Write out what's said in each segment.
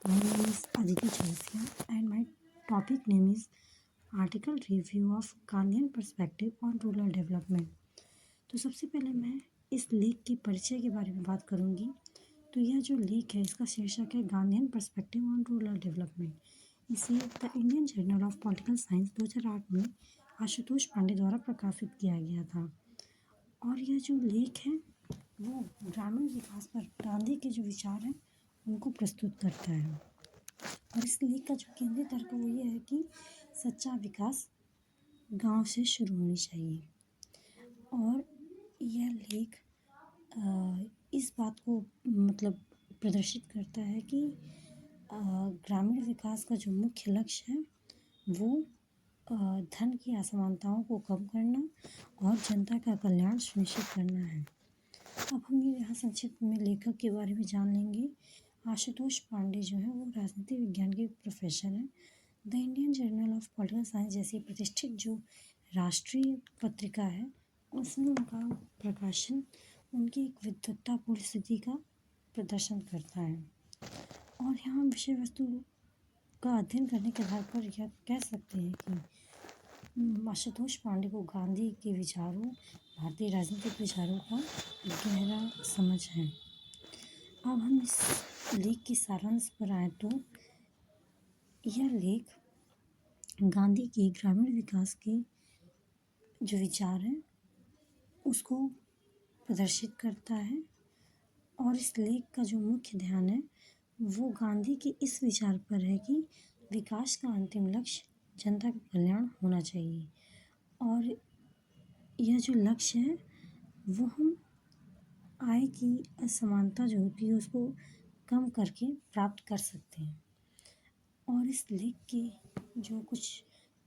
My name is Aditi Chalasya and my topic name is Article Review of Gandhian Perspective on Rural Development। तो सबसे पहले मैं इस लेख की परिचय के बारे में बात करूंगी। तो यह जो लेख है इसका शीर्षक है Gandhian perspective on rural development. इसे the Indian journal of political science 2008 में आशुतोष पांडे द्वारा प्रकाशित किया गया था। और यह जो लेख है वो ग्रामीण विकास पर गांधी के जो विचार हैं उनको प्रस्तुत करता है। और इस लेख का जो केंद्रीय तर्क वो ये है कि सच्चा विकास गांव से शुरू होनी चाहिए। और यह लेख इस बात को मतलब प्रदर्शित करता है कि ग्रामीण विकास का जो मुख्य लक्ष्य है वो धन की असमानताओं को कम करना और जनता का कल्याण सुनिश्चित करना है। अब हम ये यहाँ संक्षिप्त में लेखक के बारे में जान लेंगे। आशुतोष पांडे जो है वो राजनीति विज्ञान के प्रोफेसर हैं। The Indian journal of political science जैसी प्रतिष्ठित जो राष्ट्रीय पत्रिका है उसमें उनका प्रकाशन उनकी एक विद्वत्तापूर्ण स्थिति का प्रदर्शन करता है। और यहाँ विषय वस्तु का अध्ययन करने के आधार पर यह कह सकते हैं कि आशुतोष पांडे को गांधी के विचारों, भारतीय राजनीतिक विचारों का गहरा समझ है। अब हम इस लेख की सारांश पर आए तो यह लेख गांधी के ग्रामीण विकास के जो विचार हैं उसको प्रदर्शित करता है। और इस लेख का जो मुख्य ध्यान है वो गांधी के इस विचार पर है कि विकास का अंतिम लक्ष्य जनता का कल्याण होना चाहिए। और यह जो लक्ष्य है वो हम आय की असमानता जो होती है उसको कम करके प्राप्त कर सकते हैं। और इस लेख के जो कुछ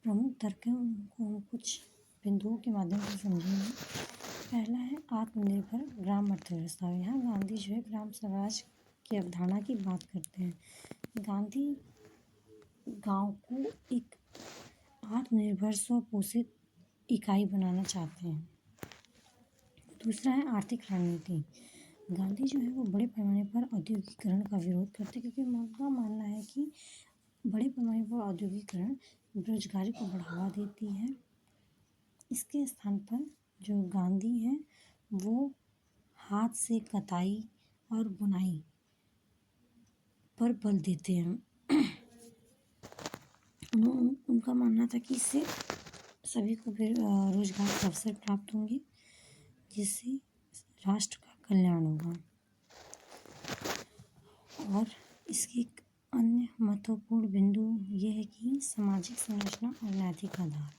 प्रमुख तर्क हैं उनको हम कुछ बिंदुओं के माध्यम से समझेंगे। पहला है आत्मनिर्भर ग्राम अर्थव्यवस्था। यहाँ गांधी जो है ग्राम स्वराज की अवधारणा की बात करते हैं। गांधी गांव को एक आत्मनिर्भर स्वपोषित इकाई बनाना चाहते हैं। दूसरा है आर्थिक रणनीति। गांधी जो है वो बड़े पैमाने पर औद्योगिकरण का विरोध करते हैं क्योंकि उनका मानना है कि बड़े पैमाने पर औद्योगिकरण बेरोजगारी को बढ़ावा देती है। इसके स्थान पर जो गांधी हैं वो हाथ से कताई और बुनाई पर बल देते हैं। उनका मानना था कि इससे सभी को रोजगार के अवसर प्राप्त होंगे जिससे राष्ट्र का कल्याण होगा। और इसकी एक अन्य महत्वपूर्ण बिंदु ये है कि सामाजिक संरचना और नैतिक आधार।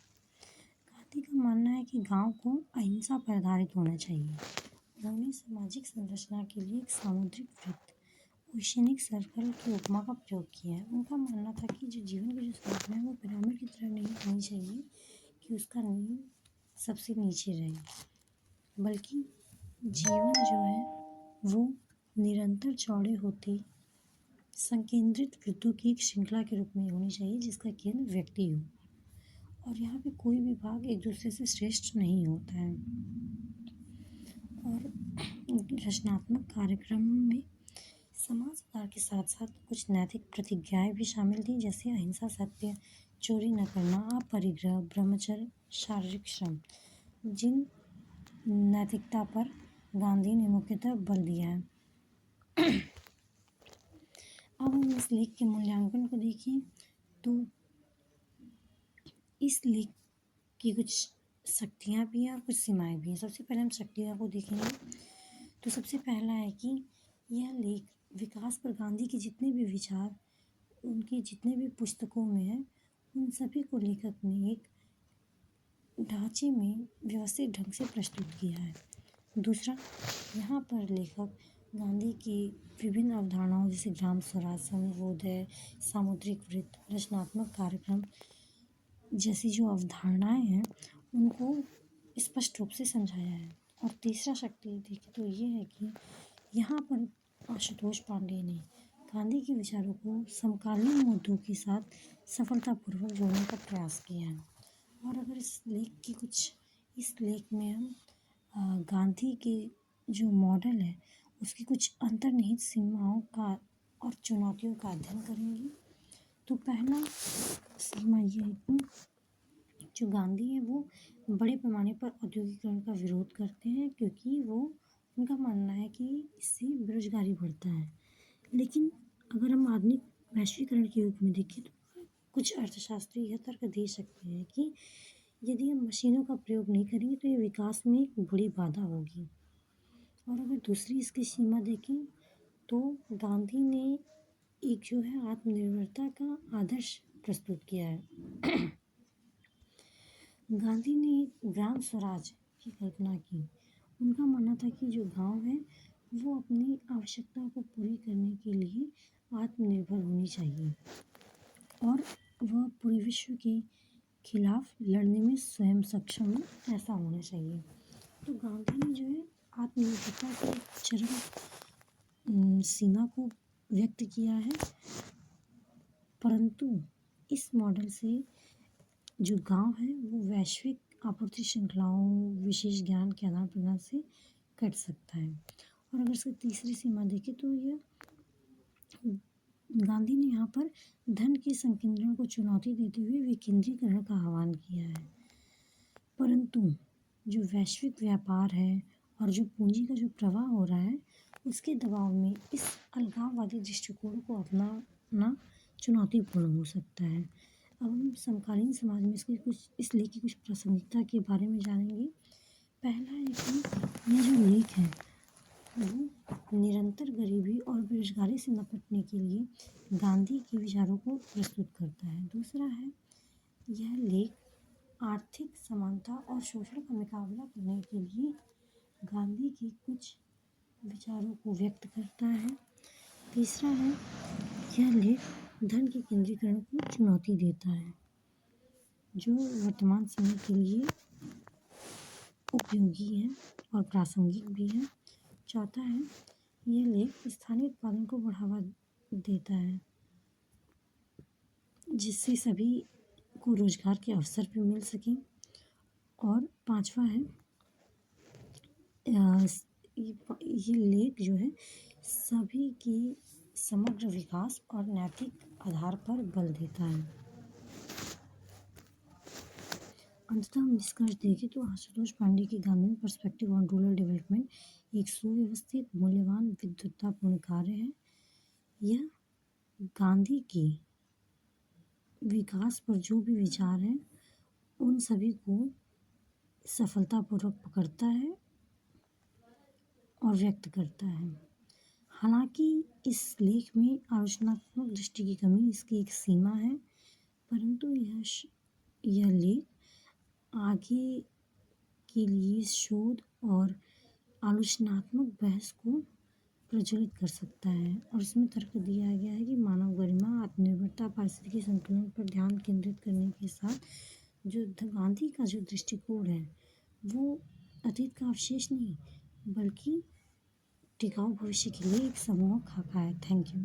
गांधी का मानना है कि गांव को अहिंसा पर आधारित होना चाहिए। उन्होंने सामाजिक संरचना के लिए एक सामुद्रिक वृत्त ओशियनिक सर्कल की उपमा का प्रयोग किया है। उनका मानना था कि जो जीवन की जो संरचना है वो पिरामिड की तरह नहीं होनी चाहिए कि उसका नींव सबसे नीचे रहे, बल्कि जीवन जो है वो निरंतर चौड़े होते संकेंद्रित वृत्तों की एक श्रृंखला के रूप में होनी चाहिए जिसका केंद्र व्यक्ति हो। और यहाँ पे कोई भी भाग एक दूसरे से श्रेष्ठ नहीं होता है। और रचनात्मक कार्यक्रमों में समाज सुधार के साथ साथ कुछ नैतिक प्रतिज्ञाएं भी शामिल थी, जैसे अहिंसा, सत्य, चोरी न करना, अपरिग्रह, ब्रह्मचर्य, शारीरिक श्रम। जिन नैतिकता पर गांधी ने मुख्यतः बल दिया है। अब हम इस लेख के मूल्यांकन को देखें तो इस लेख की कुछ शक्तियाँ भी हैं और कुछ सीमाएं भी हैं। सबसे पहले हम शक्तियाँ को देखेंगे तो सबसे पहला है कि यह लेख विकास पर गांधी के जितने भी विचार उनकी जितने भी पुस्तकों में हैं उन सभी को लेखक ने एक ढांचे में व्यवस्थित ढंग से प्रस्तुत किया है। दूसरा, यहाँ पर लेखक गांधी की विभिन्न अवधारणाओं जैसे ग्राम स्वराज, सर्वोदय, सामुद्रिक वृत्त, रचनात्मक कार्यक्रम जैसी जो अवधारणाएं हैं उनको स्पष्ट रूप से समझाया है। और तीसरा शक्ति देखें तो ये है कि यहाँ पर आशुतोष पांडे ने गांधी के विचारों को समकालीन मुद्दों के साथ सफलतापूर्वक जोड़ने का प्रयास किया है। और अगर इस लेख में हम गांधी के जो मॉडल है उसकी कुछ अंतर्निहित सीमाओं का और चुनौतियों का अध्ययन करेंगे। तो पहला सीमा ये है कि जो गांधी है वो बड़े पैमाने पर औद्योगिकरण का विरोध करते हैं, क्योंकि वो उनका मानना है कि इससे बेरोजगारी बढ़ता है। लेकिन अगर हम आधुनिक वैश्वीकरण के युग में देखें तो कुछ अर्थशास्त्री यह तर्क दे सकते हैं कि यदि हम मशीनों का प्रयोग नहीं करेंगे तो ये विकास में एक बड़ी बाधा होगी। और अगर दूसरी इसकी सीमा देखें तो गांधी ने एक जो है आत्मनिर्भरता का आदर्श प्रस्तुत किया है। गांधी ने एक ग्राम स्वराज की कल्पना की। उनका मानना था कि जो गांव है वो अपनी आवश्यकता को पूरी करने के लिए आत्मनिर्भर होनी चाहिए और वह पूरे विश्व के खिलाफ लड़ने में स्वयं सक्षम हो, ऐसा होना चाहिए। तो गांधी ने जो है आत्मनिर्भरता की एक चरम सीमा को व्यक्त किया है, परंतु इस मॉडल से जो गांव है वो वैश्विक आपूर्ति श्रृंखलाओं, विशेष ज्ञान के आदान प्रदान से कट सकता है। और अगर इसकी तीसरी सीमा देखें तो यह गांधी ने यहाँ पर धन के संकेंद्रण को चुनौती देते हुए विकेंद्रीकरण का आह्वान किया है। परंतु जो वैश्विक व्यापार है और जो पूंजी का जो प्रवाह हो रहा है उसके दबाव में इस अलगाववादी दृष्टिकोण को अपनाना चुनौतीपूर्ण हो सकता है। अब हम समकालीन समाज में इसकी कुछ इस लेख की कुछ प्रासंगिकता के बारे में जानेंगे। पहला है कि यह जो लेख है वो निरंतर गरीबी और बेरोजगारी से निपटने के लिए गांधी के विचारों को प्रस्तुत करता है। दूसरा है यह लेख आर्थिक समानता और शोषण का मुकाबला करने के लिए गांधी के कुछ विचारों को व्यक्त करता है। तीसरा है यह लेख धन के केंद्रीकरण को चुनौती देता है जो वर्तमान समय के लिए उपयोगी है और प्रासंगिक भी है। चौथा है यह लेख स्थानीय उत्पादन को बढ़ावा देता है जिससे सभी को रोजगार के अवसर भी मिल सकें। और पांचवा है ये लेख जो है सभी की समग्र विकास और नैतिक आधार पर बल देता है। अंततः हम निष्कर्ष देखें तो आशुतोष पांडे की Gandhi perspective on rural development एक सुव्यवस्थित, मूल्यवान, विद्वत्तापूर्ण कार्य है। यह गांधी के विकास पर जो भी विचार हैं उन सभी को सफलतापूर्वक पकड़ता है और व्यक्त करता है। हालांकि इस लेख में आलोचनात्मक दृष्टि की कमी इसकी एक सीमा है, परंतु यह लेख आगे के लिए शोध और आलोचनात्मक बहस को प्रज्वलित कर सकता है। और इसमें तर्क दिया गया है कि मानव गरिमा, आत्मनिर्भरता, पारिस्थितिकी संतुलन पर ध्यान केंद्रित करने के साथ जो गांधी का जो दृष्टिकोण है वो अतीत का अवशेष नहीं बल्कि टिकाऊ भविष्य के लिए एक समूह खाका है। Thank you.